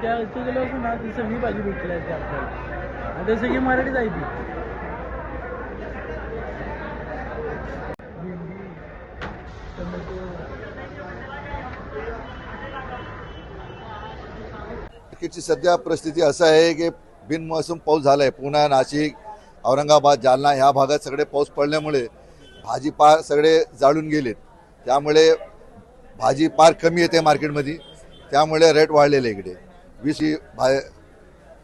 त्या इथे गेलो असं ना ती सगळी भाजी भेटली असते आपल्याला आणि ते सगळी मराठीच आहे ती भेंडी टोमॅटो. मार्केटची सध्या परिस्थिती असं आहे की बिनमोसम पाऊस झाला आहे. पुणे, नाशिक, औरंगाबाद, जालना ह्या भागात सगळे पाऊस पडल्यामुळे भाजी पार सगळे जाळून गेलेत. त्यामुळे भाजी पार कमी येते मार्केटमध्ये, त्यामुळे रेट वाढलेले इकडे. 20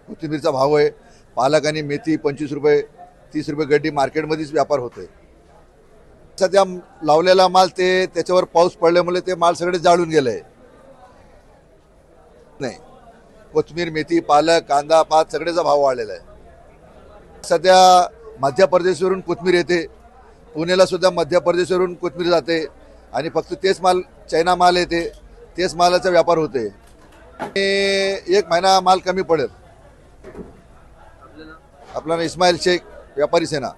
कोथिंबीरचा भाव आहे. पालक आणि मेथी 25 रुपये 30 रुपये गड्डी मार्केटमध्येच व्यापार होतोय. सध्या लावलेला माल ते त्याच्यावर पाऊस पडल्यामुळे ते माल सगळे जाळून गेले नाही. कोथिंबीर, मेथी, पालक, कांदा, पात सगळ्याचा भाव वाढलेला आहे. सध्या मध्य प्रदेशवरून कोथिंबीर येते. पुण्याला सुद्धा मध्य प्रदेशवरून कोथिंबीर जाते आणि फक्त तेच माल चायना माल येते, तेच मालाचा व्यापार होते. एक महिना माल कमी पडेल. आपल्याला इस्माईल शेख, व्यापारी सेना.